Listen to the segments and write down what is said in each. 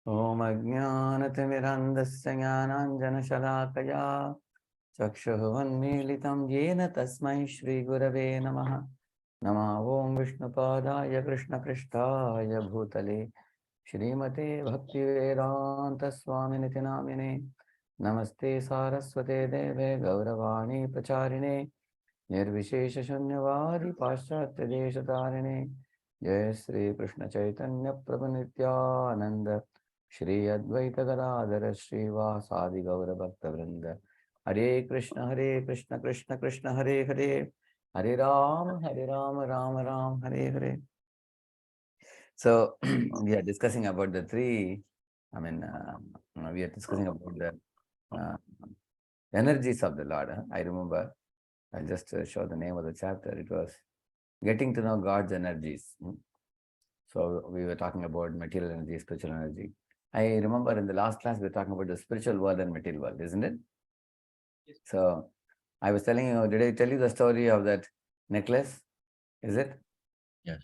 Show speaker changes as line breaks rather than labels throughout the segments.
ॐ अज्ञानतिमिरन्धस्य ज्ञानाञ्जनशलाकया चक्षुरुन्मीलितं येन तस्मै श्रीगुरवे नमः। नमः ॐ विष्णुपादाय कृष्णपृष्ठाय भूतले श्रीमते भक्तिवेदान्तस्वामिनिति नामिने। नमस्ते सारस्वते देवे गौरवाणी प्रचारिणे निर्विशेषशून्यवादी पाश्चात्यदेशतारिणे। जय श्री कृष्ण चैतन्य प्रभु नित्यानंद श्री अद्वैत गदाधर श्रीवासादि गौर भक्त वृंद। हरे कृष्ण कृष्ण कृष्ण हरे हरे, हरे Ram Ram Ram Hare Hare. So we are discussing about the three, we are discussing about the uh, energies of the Lord. I remember, I'll just show the name of the chapter. It was Getting to Know God's Energies. So we were talking about material energy, spiritual energy. I remember in the last class, we were talking about the spiritual world and material world, isn't it? Yes. So I was telling you, did I tell you the story of that necklace? Is it?
Yes.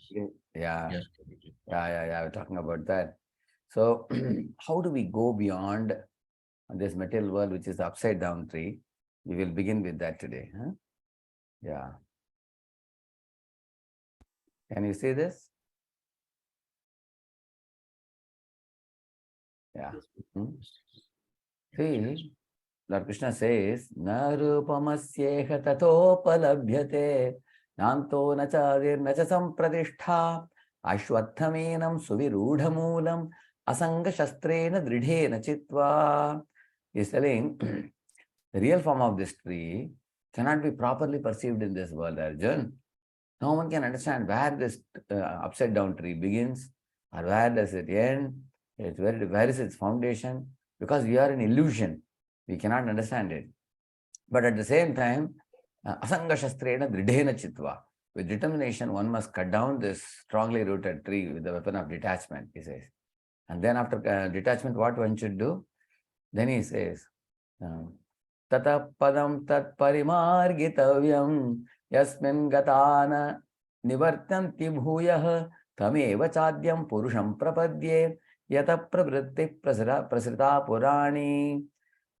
Yeah.
Yes.
Yeah. We're talking about that. So how do we go beyond this material world, which is the upside down tree? We will begin with that today. Huh? Yeah. Can you see this? Yeah. See, Lord Krishna says, Na rupamasyeha tatopalabhyate nanto nachadir nacha sampradishtha ashwatthamenam suvirudhamulam asanga shastrena dridhena chitva. He's telling the real form of this tree cannot be properly perceived in this world, Arjun. No one can understand where this upside down tree begins or where does it end. Where is its foundation? Because we are in illusion. We cannot understand it. But at the same time, asanga shastrena dridhena chitva. With determination, one must cut down this strongly rooted tree with the weapon of detachment, he says. And then after detachment, what one should do? Then he says, Tata padam tat parimargitavyam yasmin gatana nivartanti bhuyah tameva chadyam purusham prapadye yata pravritti prasrita purani.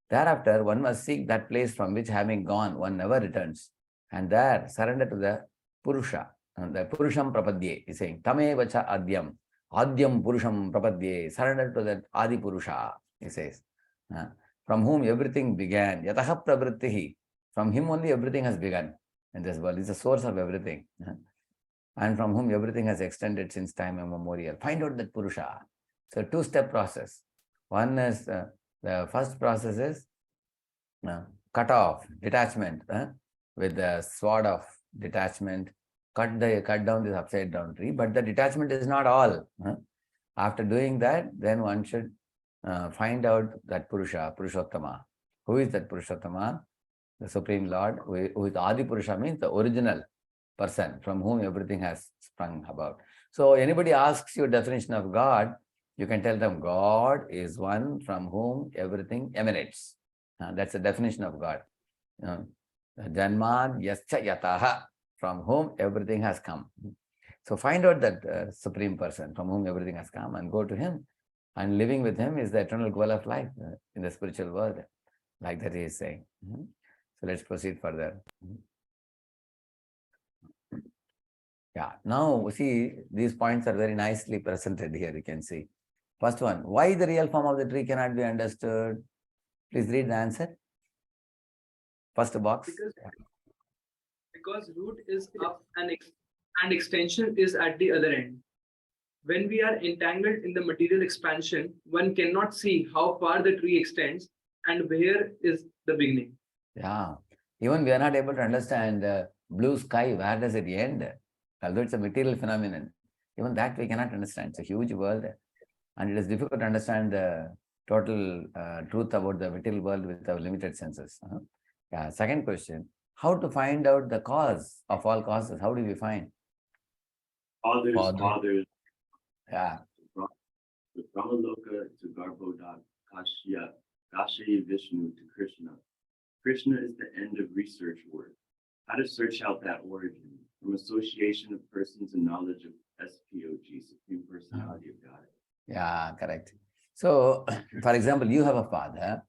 Thereafter, one must seek that place from which, having gone, one never returns. And there, surrender to the Purusha. And the Purusham Prapadye is saying, Tameva cha Adyam. Adyam Purusham Prapadye. Surrender to that Adi Purusha, he says. From whom everything began. Yataha Pravrittihi. From him only everything has begun in this world. He's the source of everything. And from whom everything has extended since time immemorial. Find out that Purusha. So, two-step process. One is the first process is cut off, detachment, with the sword of detachment, cut down this upside down tree. But the detachment is not all. After doing that, then one should find out that Purusha, Purushottama. Who is that Purushottama? The Supreme Lord, who is Adi Purusha, means the original person from whom everything has sprung about. So anybody asks you a definition of God, you can tell them God is one from whom everything emanates. That's the definition of God. Janmad yascha yataha, from whom everything has come. So find out that Supreme Person from whom everything has come and go to Him. And living with Him is the eternal goal of life in the spiritual world, like that He is saying. So let's proceed further. Yeah, now see, these points are very nicely presented here, you can see. First one, why the real form of the tree cannot be understood? Please read the answer. First box.
Because root is up and extension is at the other end. When we are entangled in the material expansion, one cannot see how far the tree extends and where is the beginning.
Yeah, even we are not able to understand blue sky, where does it end? Although it's a material phenomenon, even that we cannot understand. It's a huge world, and it is difficult to understand the total truth about the material world with our limited senses. Yeah. Second question: how to find out the cause of all causes? How do we find?
Fathers.
Yeah.
The Brahmaloka to Garbhoda, Kashi Vishnu to Krishna. Krishna is the end of research work. How to search out that origin from association of persons and knowledge of SPOG, Supreme Personality of God.
Yeah, correct. So, for example, you have a father,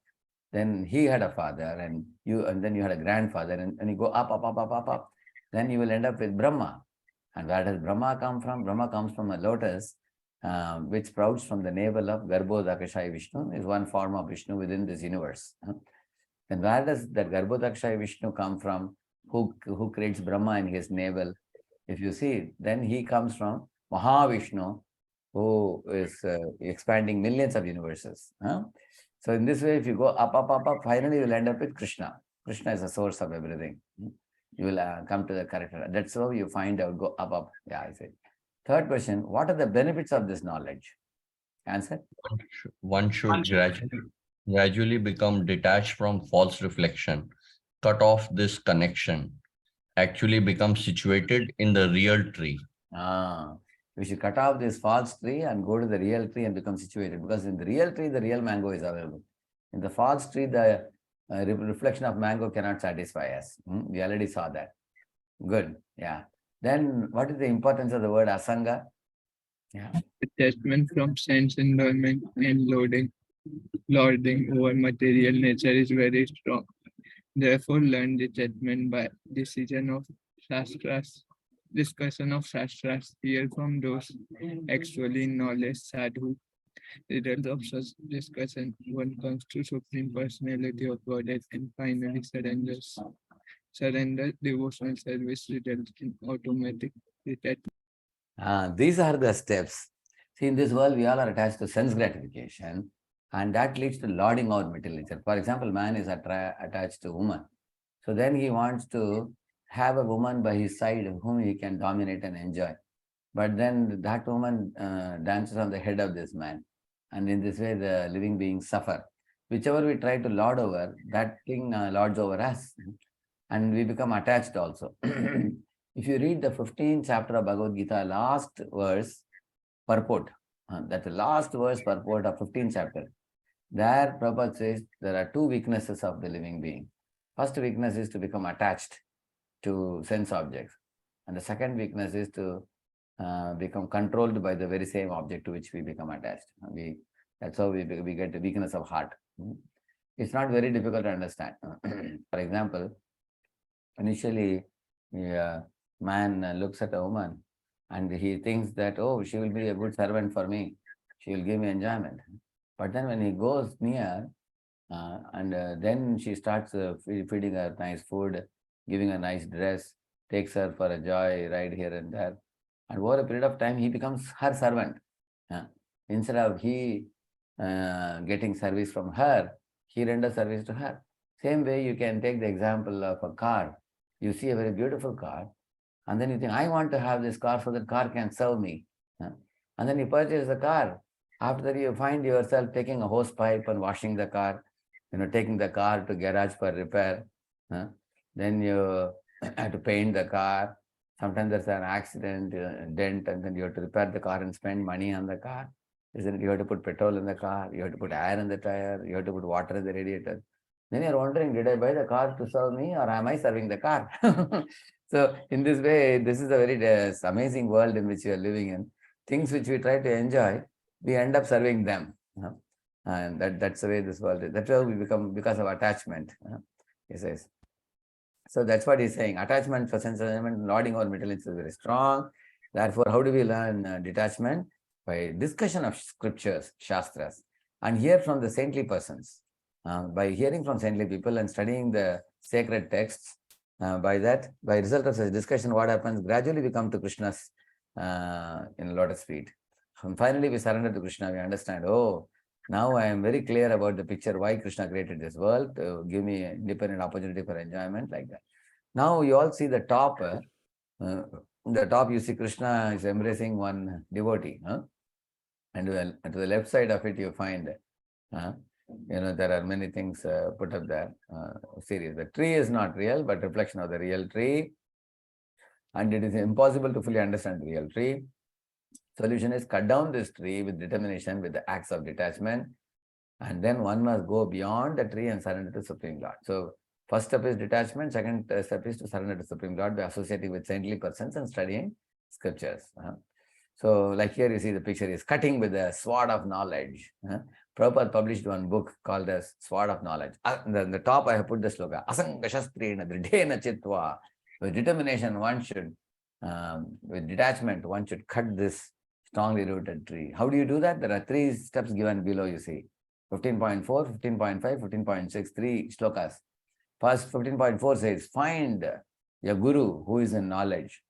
then he had a father, and then you had a grandfather, and you go up, then you will end up with Brahma. And where does Brahma come from? Brahma comes from a lotus, which sprouts from the navel of Garbhodakashayi Vishnu, is one form of Vishnu within this universe. Then where does that Garbhodakashayi Vishnu come from? Who creates Brahma in his navel? If you see, then he comes from Mahavishnu, who is expanding millions of universes. So in this way, if you go up, finally you will end up with Krishna. Krishna is the source of everything. You will come to the correct. That's how you find out, go up. Yeah, I said. Third question, what are the benefits of this knowledge? Answer?
One should gradually become detached from false reflection, cut off this connection, actually become situated in the real tree.
We should cut off this false tree and go to the real tree and become situated, because in the real tree, the real mango is available. In the false tree, the reflection of mango cannot satisfy us. We already saw that. Good. Yeah. Then what is the importance of the word asanga? Yeah.
Detachment from sense enjoyment and lording over material nature is very strong. Therefore, learn detachment by decision of shastras, discussion of shastras, hear from those actually knowledge sadhu. Result of such discussion, one comes to Supreme Personality of Godhead and finally surrenders. Surrender devotional service results in automatic detachment.
These are the steps. See, in this world, we all are attached to sense gratification, and that leads to lording over material nature. For example, man is attached to woman. So then he wants to have a woman by his side whom he can dominate and enjoy. But then that woman dances on the head of this man. And in this way, the living beings suffer. Whichever we try to lord over, that thing lords over us. And we become attached also. If you read the 15th chapter of Bhagavad Gita, last verse, purport, that's the last verse purport of 15th chapter. There, Prabhupada says there are two weaknesses of the living being. First weakness is to become attached to sense objects. And the second weakness is to become controlled by the very same object to which we become attached. That's how we get the weakness of heart. It's not very difficult to understand. For example, initially, man looks at a woman and he thinks that, oh, she will be a good servant for me. She will give me enjoyment. But then when he goes near, then she starts feeding her nice food, giving her nice dress, takes her for a joy ride here and there. And over a period of time, he becomes her servant. Instead of he getting service from her, he renders service to her. Same way, you can take the example of a car. You see a very beautiful car, and then you think, I want to have this car so that car can serve me. And then you purchase the car. After that, you find yourself taking a hose pipe and washing the car, taking the car to garage for repair. Then you have to paint the car. Sometimes there's an accident, dent, and then you have to repair the car and spend money on the car. Isn't it? You have to put petrol in the car, you have to put air in the tire, you have to put water in the radiator. Then you're wondering, did I buy the car to serve me or am I serving the car? So in this way, this is a very amazing world in which we are living in. Things which we try to enjoy, we end up serving them. And that's the way this world is. That's how we become, because of attachment. He says. So that's what he's saying. Attachment for sense enjoyment, lording over material is very strong. Therefore, how do we learn detachment? By discussion of scriptures, shastras, and hear from the saintly persons. By hearing from saintly people and studying the sacred texts, by result of such discussion, what happens? Gradually we come to Krishna's in lotus feet. And finally we surrender to Krishna. We understand, oh, now I am very clear about the picture why Krishna created this world, to give me independent opportunity for enjoyment, like that. Now you all see the top. The top you see Krishna is embracing one devotee. And to the left side of it you find, there are many things put up there. Serious. The tree is not real, but reflection of the real tree. And it is impossible to fully understand the real tree. Solution is cut down this tree with determination, with the acts of detachment. And then one must go beyond the tree and surrender to Supreme Lord. So first step is detachment. Second step is to surrender to Supreme Lord by associating with saintly persons and studying scriptures. So like here you see the picture is cutting with the sword of knowledge. Prabhupada published one book called as Sword of Knowledge. The top I have put the slogan, Asanga Shastrena Dridhena Chitva. With determination, one should, with detachment, one should cut this strongly rooted tree. How do you do that? There are 3 steps given below, you see. 15.4, 15.5, 15.6, 3 shlokas. First, 15.4 says, find a guru who is in knowledge.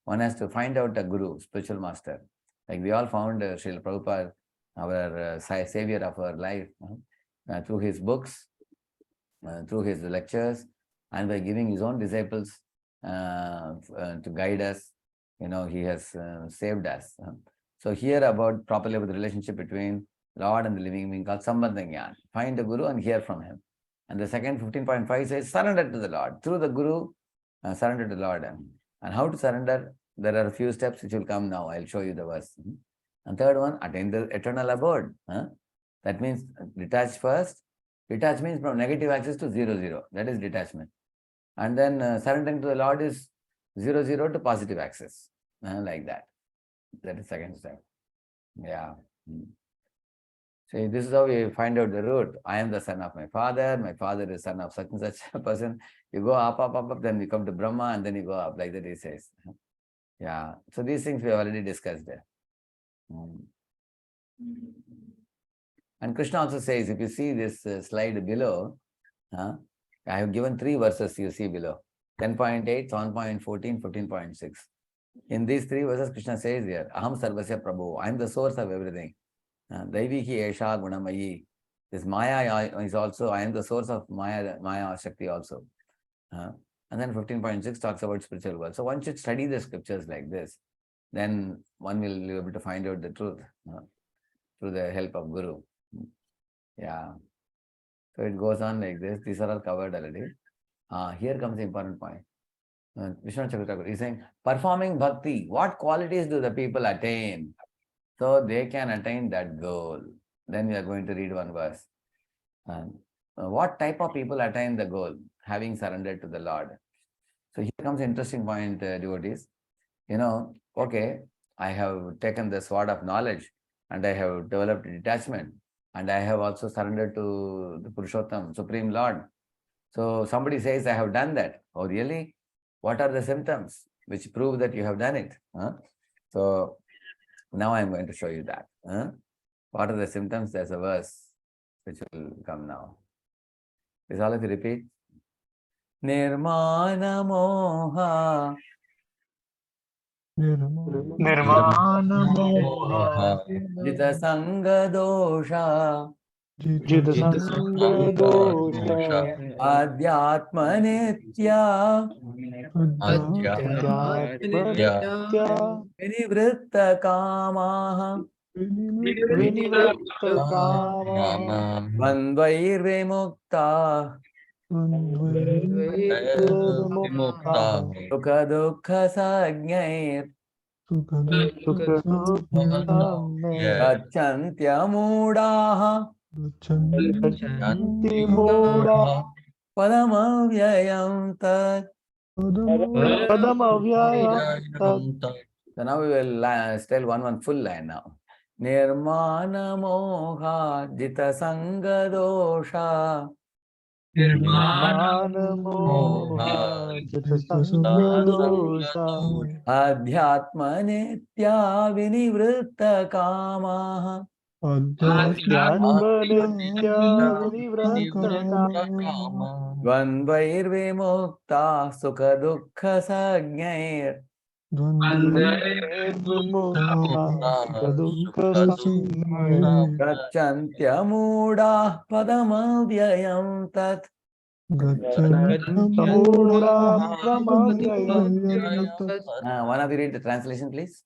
One has to find out a guru, spiritual master. Like we all found Srila Prabhupada, our savior of our life, through his books, through his lectures, and by giving his own disciples to guide us. He has saved us. So here about properly about the relationship between Lord and the living being called Sambandha Jnana. Find the guru and hear from him. And the second 15.5 says surrender to the Lord. Through the guru, surrender to the Lord. And how to surrender? There are a few steps which will come now. I'll show you the verse. And third one, attain the eternal abode. That means detach first. Detach means from negative axis to 0, 0. That is detachment. And then surrendering to the Lord is 0, 0 to positive axis. Like that. That is second step. Yeah. See, this is how we find out the root. I am the son of my father is son of such and such a person. You go up, up, up, up, then you come to Brahma, and then you go up, like that he says. Yeah. So these things we have already discussed there. And Krishna also says, if you see this slide below, I have given 3 verses you see below. 10.8, 7.14, 15.6. In these 3 verses, Krishna says here, Aham Sarvasya Prabhu, I am the source of everything. Daiviki Esha Gunamayi. This Maya is also, I am the source of Maya Shakti also. And then 15.6 talks about spiritual world. So one should study the scriptures like this. Then one will be able to find out the truth through the help of Guru. Yeah. So it goes on like this. These are all covered already. Here comes the important point. Vishwanath Chakravarti is saying, performing bhakti, what qualities do the people attain? So they can attain that goal. Then we are going to read one verse. What type of people attain the goal? Having surrendered to the Lord. So here comes an interesting point, devotees. Okay, I have taken the sword of knowledge and I have developed detachment and I have also surrendered to the Purushottam, Supreme Lord. So somebody says, I have done that. Oh, really? What are the symptoms which prove that you have done it? So now I'm going to show you that. What are the symptoms? There's a verse which will come now. Please all of you repeat. Nirmana moha.
Nirvana moha.
Jita sanga dosha.
Jita sanga dosha.
Adhyatma nitya.
Adhyatma
Vinivritta kamaha.
Vinivritta kama.
Bandvair vimukta. Sukha dukha sajnair. Gacchantya mudaha. Padamavyayam tat. So now we will tell one full line now. Nirmana moha jita sanga dosha.
Nirvana moha jita sanga dosha.
Adhyatma nitya vinivritta kamaha.
Adhyatma nitya vinivritta kama.
Dvandvair vimukta sukha dukha sajnair. Gacchantya mudah padamavyayam tat. One of you read the translation, please.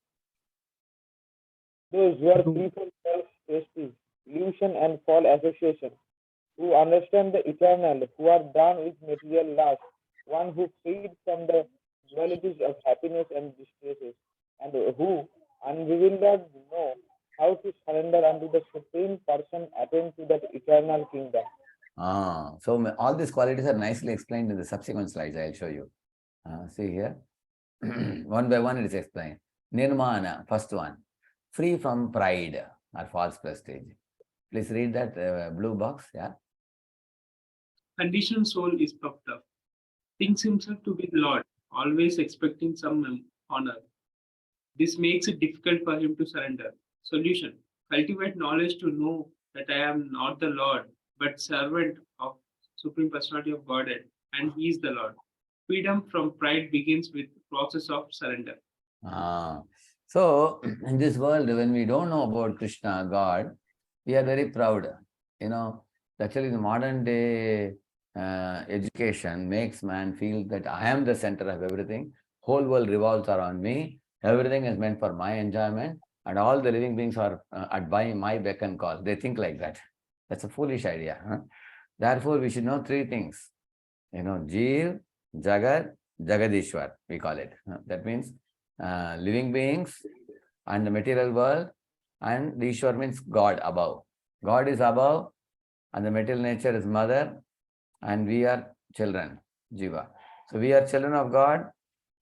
Those who are free from self-esteem, illusion, and false association, who understand the eternal, who are done with material lust, one who freed from the dualities of happiness and distresses, and who, unbewildered, know how to surrender unto the Supreme Person, attain to that eternal kingdom.
So all these qualities are nicely explained in the subsequent slides. I'll show you. See here. One by one it is explained. Nirmana, first one. Free from pride or false prestige. Please read that blue box. Yeah.
Conditioned soul is puffed up, thinks himself to be the Lord, always expecting some honor. This makes it difficult for him to surrender. Solution: cultivate knowledge to know that I am not the Lord, but servant of Supreme Personality of Godhead, and He is the Lord. Freedom from pride begins with the process of surrender.
So in this world, when we don't know about Krishna, God, we are very proud. Actually the modern day education makes man feel that I am the center of everything. Whole world revolves around me. Everything is meant for my enjoyment, and all the living beings are at by my beck and call. They think like that. That's a foolish idea. Therefore, we should know three things. Jeev, Jagat, Jagadishwar, we call it. That means living beings and the material world, and the Ishwar means God above. God is above, and the material nature is mother, and we are children, Jiva. So we are children of God,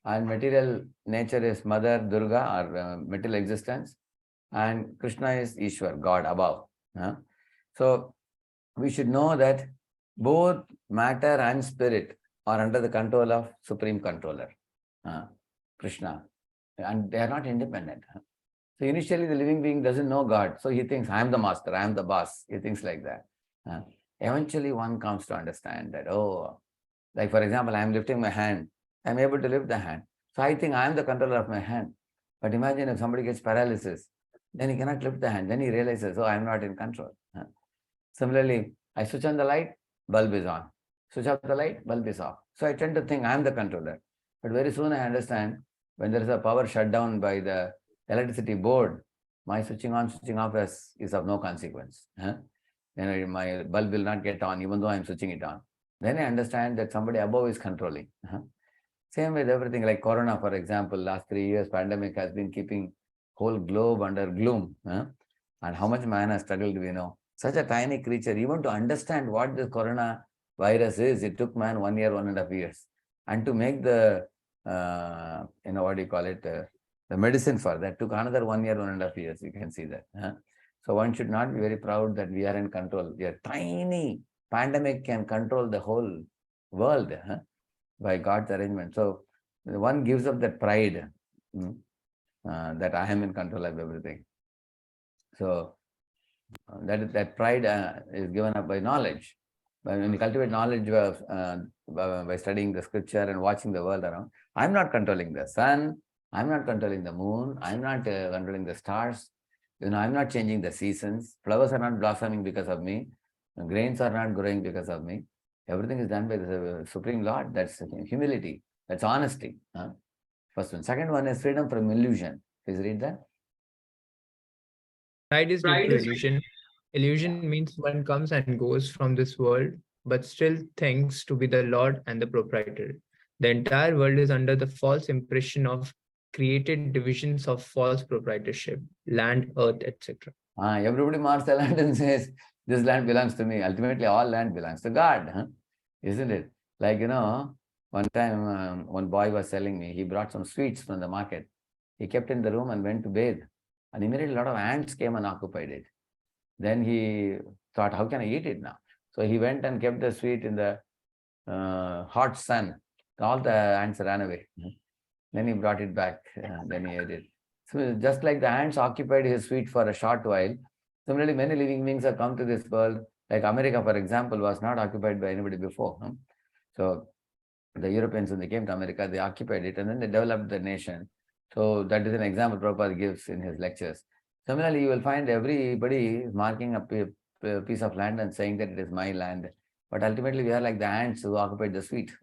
and material nature is mother, Durga, or material existence, and Krishna is Ishwar, God above. So we should know that both matter and spirit are under the control of Supreme Controller, Krishna, and they are not independent. So initially the living being doesn't know God, so he thinks, I am the master, I am the boss. He thinks like that. Eventually one comes to understand that, like for example, I am lifting my hand, I am able to lift the hand. So I think I am the controller of my hand. But imagine if somebody gets paralysis, then he cannot lift the hand. Then he realizes, I am not in control. Similarly, I switch on the light, bulb is on. Switch off the light, bulb is off. So I tend to think I am the controller. But very soon I understand when there is a power shutdown by the electricity board, my switching on, switching off is of no consequence. My bulb will not get on even though I am switching it on. Then I understand that somebody above is controlling. Same with everything, like Corona, for example, last 3 years, pandemic has been keeping whole globe under gloom. And how much man has struggled, we know. Such a tiny creature, even to understand what the Corona virus is, it took man 1 year, 1.5 years. And to make the, the medicine for that took another 1 year, 1.5 years. You can see that. So one should not be very proud that we are in control. We are tiny. Pandemic can control the whole world by God's arrangement. So one gives up that pride that I am in control of everything. So that pride is given up by knowledge. But when you cultivate knowledge by studying the scripture and watching the world around, I'm not controlling the sun, I'm not controlling the moon, I'm not controlling the stars, I'm not changing the seasons, flowers are not blossoming because of me, grains are not growing because of me. Everything is done by the Supreme Lord. That's humility, that's honesty. First one. Second one is freedom from illusion. Please read that.
Pride is due to illusion. Illusion means one comes and goes from this world, but still thinks to be the Lord and the proprietor. The entire world is under the false impression of created divisions of false proprietorship, land, earth, etc.
Everybody marks the land and says, this land belongs to me. Ultimately, all land belongs to God, isn't it? Like, one time one boy was telling me, he brought some sweets from the market. He kept in the room and went to bathe. And immediately a lot of ants came and occupied it. Then he thought, how can I eat it now? So he went and kept the sweet in the hot sun. All the ants ran away. Then he brought it back. Then he ate it. So just like the ants occupied his sweet for a short while, similarly, many living beings have come to this world. Like America, for example, was not occupied by anybody before. So the Europeans, when they came to America, they occupied it and then they developed the nation. So that is an example Prabhupada gives in his lectures. Similarly, you will find everybody marking a piece of land and saying that it is my land. But ultimately, we are like the ants who occupied the sweet.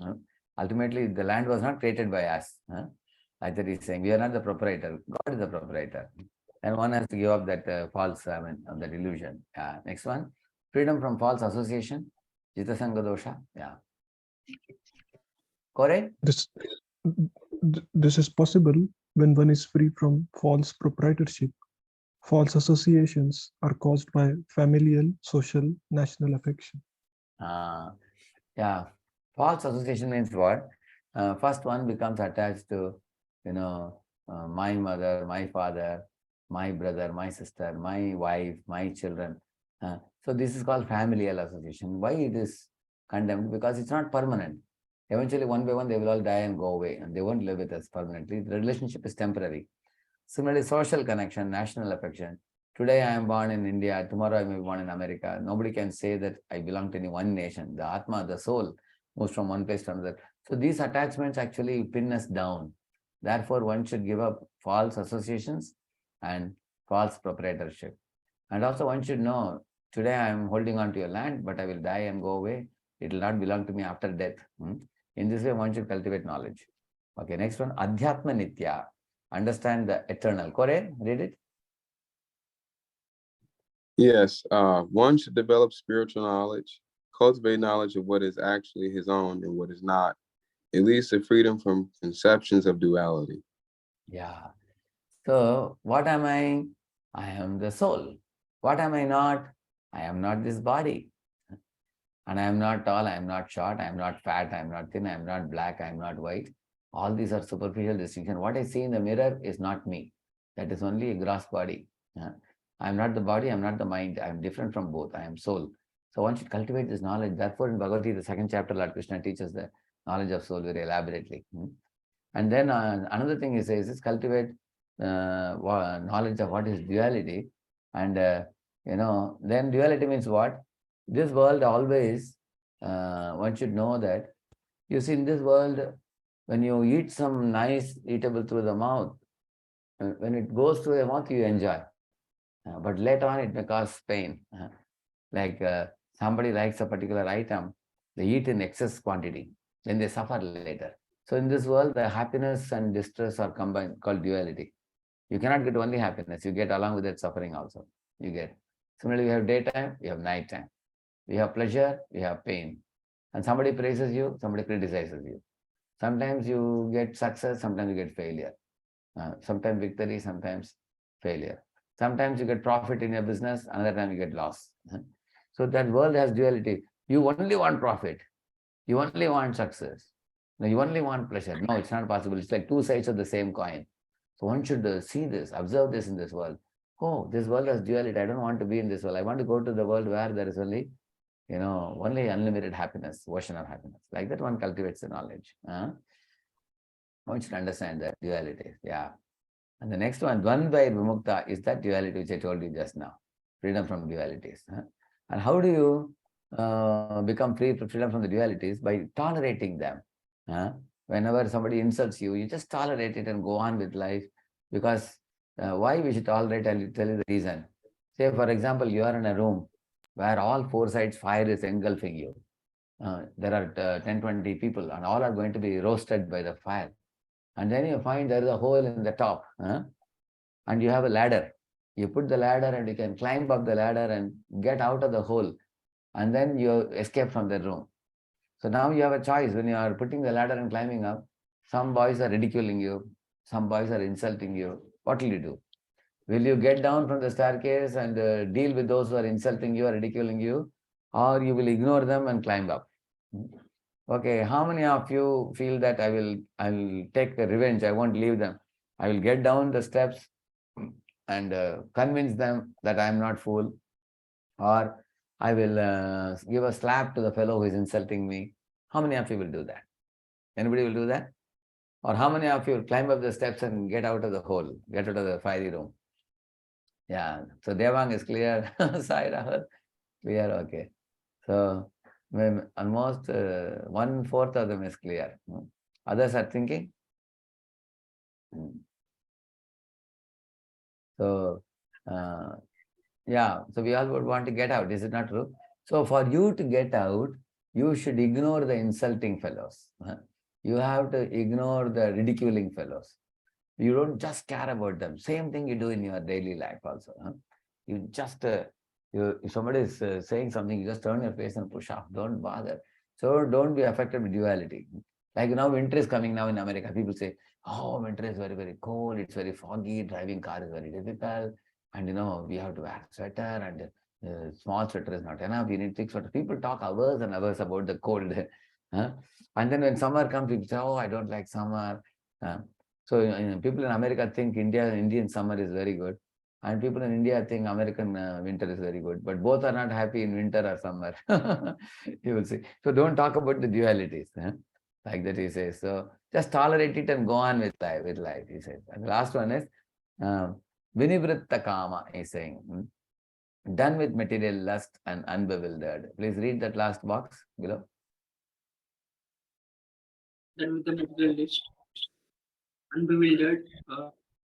Ultimately, the land was not created by us. Like that he's saying, we are not the proprietor. God is the proprietor. And one has to give up that false, that illusion. Next one, freedom from false association. Jitasanga dosha. Yeah. Correct?
This is possible when one is free from false proprietorship. False associations are caused by familial, social, national affection.
Yeah. False association means what? First one becomes attached to, my mother, my father, my brother, my sister, my wife, my children. So this is called familial association. Why it is condemned? Because it's not permanent. Eventually, one by one, they will all die and go away, and they won't live with us permanently. The relationship is temporary. Similarly, social connection, national affection. Today I am born in India, tomorrow I may be born in America. Nobody can say that I belong to any one nation. The Atma, the soul, moves from one place to another. So these attachments actually pin us down. Therefore, one should give up false associations and false proprietorship. And also one should know, today I am holding on to your land, but I will die and go away. It will not belong to me after death. In this way, one should cultivate knowledge. Okay, next one, Adhyatma Nitya. Understand the eternal. Correct? Read it.
Yes, one should develop spiritual knowledge, cultivate knowledge of what is actually his own and what is not. It leads to freedom from conceptions of duality.
Yeah. So, what am I? I am the soul. What am I not? I am not this body. And I am not tall, I am not short, I am not fat, I am not thin, I am not black, I am not white. All these are superficial distinctions. What I see in the mirror is not me. That is only a gross body. I am not the body, I am not the mind. I am different from both. I am soul. So one should cultivate this knowledge. Therefore, in Bhagavad Gita, the second chapter, Lord Krishna teaches the knowledge of soul very elaborately. And then another thing he says is cultivate knowledge of what is duality. And, then duality means what? This world always, one should know that, you see, in this world, when you eat some nice eatable through the mouth, when it goes through the mouth, you enjoy. But later on, it may cause pain. Like somebody likes a particular item, they eat in excess quantity, then they suffer later. So in this world, the happiness and distress are combined, called duality. You cannot get only happiness, you get along with that suffering also. You get. Similarly, we have daytime, we have nighttime. We have pleasure, we have pain. And somebody praises you, somebody criticizes you. Sometimes you get success, sometimes you get failure. Sometimes victory, sometimes failure. Sometimes you get profit in your business, another time you get loss. So that world has duality. You only want profit. You only want success. No, you only want pleasure. No, it's not possible. It's like two sides of the same coin. So one should see this, observe this in this world. Oh, this world has duality. I don't want to be in this world. I want to go to the world where there is only, only unlimited happiness, ocean of happiness. Like that one cultivates the knowledge. One should understand that duality. Yeah. And the next one, Dvandva Vimukta, is that duality which I told you just now. Freedom from dualities. And how do you become freedom from the dualities? By tolerating them. Whenever somebody insults you, you just tolerate it and go on with life. Because why we should tolerate, I'll tell you the reason. Say, for example, you are in a room where all four sides fire is engulfing you. There are 10, 20 people and all are going to be roasted by the fire. And then you find there is a hole in the top. And you have a ladder. You put the ladder and you can climb up the ladder and get out of the hole. And then you escape from the room. So now you have a choice. When you are putting the ladder and climbing up, some boys are ridiculing you. Some boys are insulting you. What will you do? Will you get down from the staircase and deal with those who are insulting you or ridiculing you? Or you will ignore them and climb up? Okay, how many of you feel that I'll take a revenge, I won't leave them. I will get down the steps and convince them that I am not fool, or I will give a slap to the fellow who is insulting me. How many of you will do that? Anybody will do that? Or how many of you will climb up the steps and get out of the hole, get out of the fiery room? Yeah, so Devang is clear. Sai Rahul, clear, okay. So almost 1/4 of them is clear. Others are thinking. So, so we all would want to get out. Is it not true? So for you to get out, you should ignore the insulting fellows. You have to ignore the ridiculing fellows. You don't just care about them. Same thing you do in your daily life also. You just, if somebody is saying something, you just turn your face and push off. Don't bother. So don't be affected with duality. Like now winter is coming now in America. People say, oh, winter is very, very cold. It's very foggy. Driving car is very difficult. And we have to wear sweater, and small sweater is not enough. You need thick sweater. People talk hours and hours about the cold. And then when summer comes, people say, oh, I don't like summer. So people in America think Indian summer is very good. And people in India think American winter is very good. But both are not happy in winter or summer. You will see. So don't talk about the dualities. Like that he says. So just tolerate it and go on with life, he says. And the last one is Vinivritta Kama, he's saying. Done with material lust and unbewildered. Please read that last box below.
Then with the materialist, unbewildered,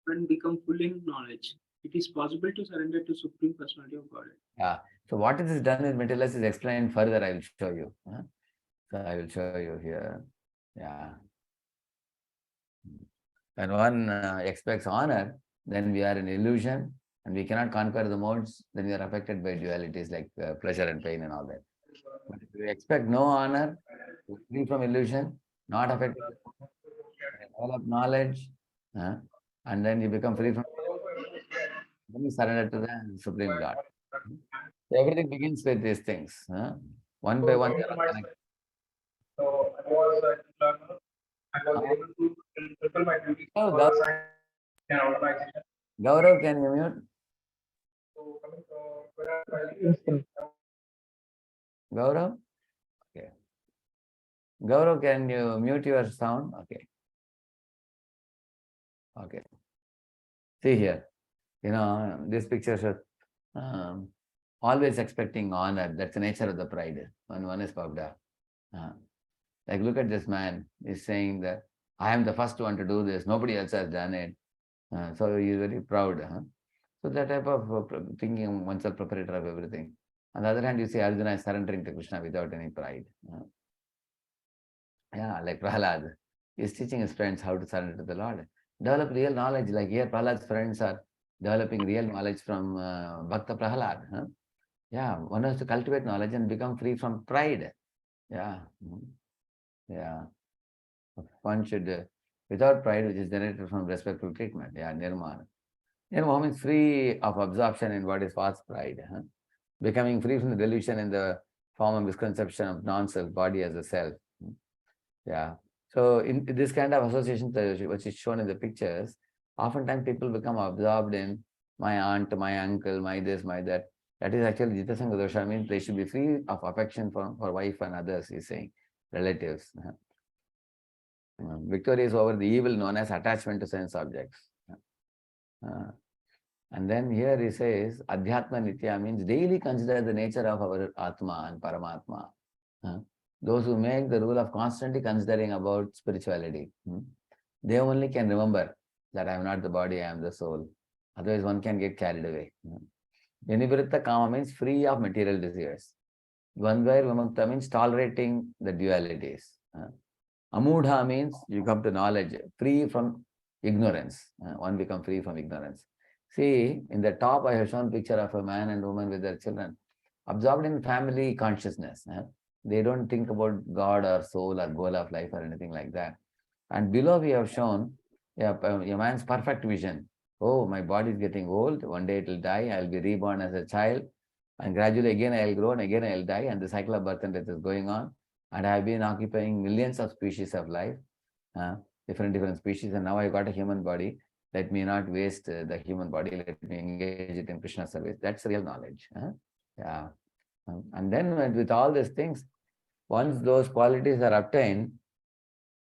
and become full in knowledge. It is possible to surrender to Supreme Personality of Godhead.
Yeah. So what is done with materialist is explained further. I will show you. So I will show you here. Yeah. When one expects honor, then we are in illusion and we cannot conquer the modes, then we are affected by dualities like pleasure and pain and all that. But if we expect no honor, free from illusion, not affected, develop knowledge, and then you become free from, then you surrender to the Supreme Lord. So everything begins with these things. One by one, they are connected.
So I was I was able to fulfill my duties
Oh,
for the science and organization.
Gaurav, can you mute?
So coming to
Gaurav? Okay. Gaurav, can you mute your sound? Okay. Okay. See here. This picture shows always expecting honor. That's the nature of the pride. When one is puffed up. Like, look at this man. He's saying that I am the first one to do this. Nobody else has done it. So he is very proud. So that type of thinking oneself proprietor of everything. On the other hand, you see Arjuna is surrendering to Krishna without any pride. Yeah, like Prahlad. He's teaching his friends how to surrender to the Lord. Develop real knowledge. Like here, Prahlad's friends are developing real knowledge from Bhakta Prahlad. Yeah, one has to cultivate knowledge and become free from pride. Yeah. Yeah. One should, without pride, which is generated from respectful treatment. Yeah, nirmana. Nirmana means free of absorption in what is false pride. Becoming free from the delusion in the form of misconception of non-self, body as a self. Yeah. So in this kind of association, which is shown in the pictures, oftentimes people become absorbed in my aunt, my uncle, my this, my that. That is actually Jitasanga dosha, means they should be free of affection for wife and others, he's saying, relatives. Victory is over the evil known as attachment to sense objects. And then here he says, Adhyatma Nitya means daily consider the nature of our Atma and Paramatma. Those who make the rule of constantly considering about spirituality, they only can remember that I am not the body, I am the soul. Otherwise one can get carried away. Vinivritta Kama means free of material desires. Dvandvair Vimukta means tolerating the dualities. Amudha means you come to knowledge, free from ignorance. One become free from ignorance. See, in the top I have shown picture of a man and woman with their children, absorbed in family consciousness. They don't think about God or soul or goal of life or anything like that. And below we have shown a man's perfect vision. Oh, my body is getting old. One day it will die. I will be reborn as a child. And gradually again I will grow and again I will die. And the cycle of birth and death is going on. And I have been occupying millions of species of life, different species. And now I got a human body. Let me not waste the human body. Let me engage it in Krishna service. That's real knowledge. Yeah. And then with all these things, once those qualities are obtained,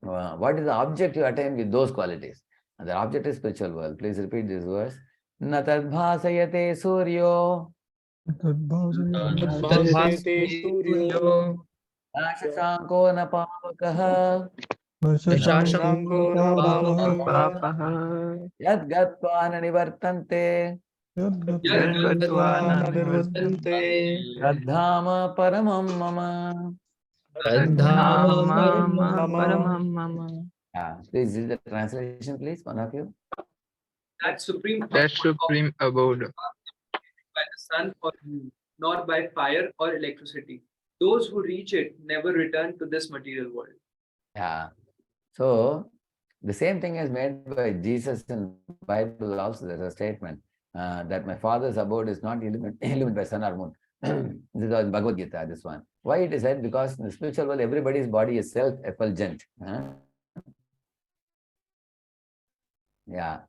what is the object you attain with those qualities? And the object is spiritual world. Please repeat this verse. Na tadbhasayate suryo.
Tadbhasayate suryo.
Na shashanko na pavakaha.
Shashanko na pavakaha.
Yad gatva na nivartante.
Yadgatva na nirvardhante.
Radhama paramam mama.
Tadhama paramam mama.
Please read the translation, please, one of you.
That supreme
abode
by the sun or moon, nor by fire or electricity. Those who reach it never return to this material world.
Yeah. So the same thing is made by Jesus in Bible also. There's a statement that my Father's abode is not illuminated by sun or moon. This is in Bhagavad Gita, this one. Why it is said? Because in the spiritual world, everybody's body is self-effulgent. Yeah.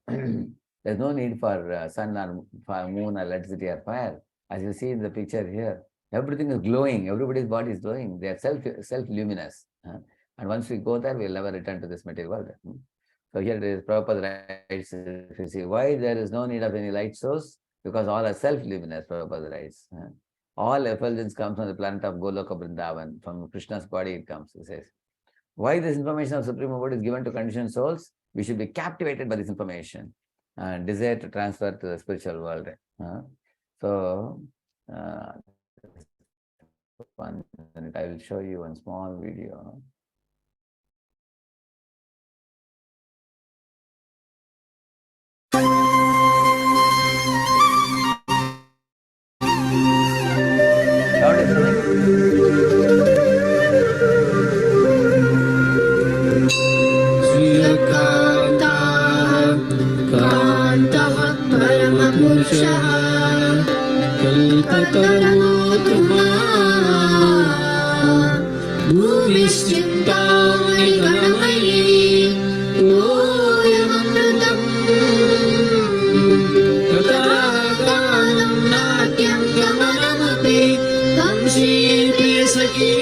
There's no need for sun or for moon or electricity or fire. As you see in the picture here, everything is glowing. Everybody's body is glowing. They are self-luminous. And once we go there, we'll never return to this material world. So here it is, Prabhupada writes, if you see why there is no need of any light source, because all are self-luminous, Prabhupada writes. All effulgence comes from the planet of Goloka Vrindavan. From Krishna's body it comes, he says. Why this information of Supreme Abode is given to conditioned souls? We should be captivated by this information and desire to transfer to the spiritual world. So, 1 minute, I will show you one small video. Sound is
कान्तः परमपुरुषः कल्पतरुतु भूमिश्चिन्तामणि गणमयी तोयममृतम् तथा गानं नाट्यं गमनमपि वंशीते सखी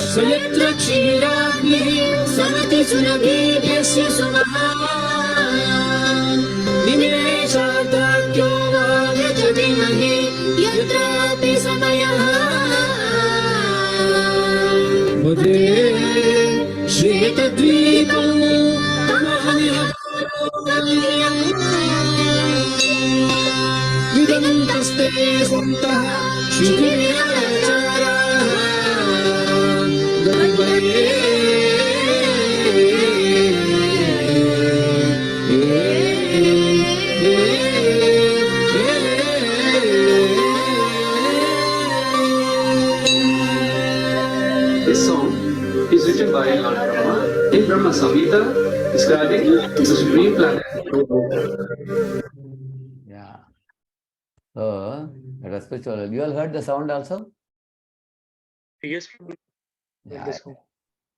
स्वयत्र क्षीराग्निः समति सुरभीभ्यस्य सुमहान् निमेषार्धाख्यो वा व्रजति नहि यत्रापि समयः भजे श्वेतद्वीपं तमहमिह विदन्तस्ते सन्तः शिखिराचाराः
This song is written by Lord Brahma in Brahma Samhita, describing the supreme planet.
Yeah. So, that was spiritual. You all heard the sound also?
Yes.
Yeah. So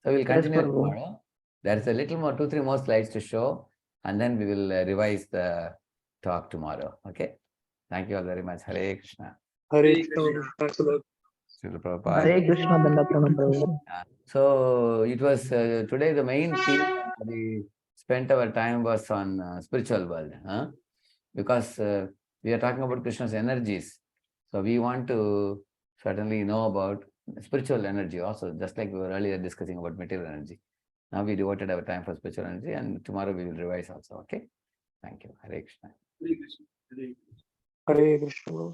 we'll continue tomorrow. There is a little more, 2-3 more slides to show, and then we will revise the talk tomorrow. Okay. Thank you all very much. Hare Krishna.
Hare Krishna. Thanks a lot.
Srila Prabhupada.
Hare Krishna Prabhu.
So it was today the main theme we spent our time was on spiritual world, because we are talking about Krishna's energies. So we want to certainly know about spiritual energy also, just like we were earlier discussing about material energy. Now we devoted our time for spiritual energy, and tomorrow we will revise also. Okay. Thank you. Hare Krishna.
Hare Krishna. Hare Krishna.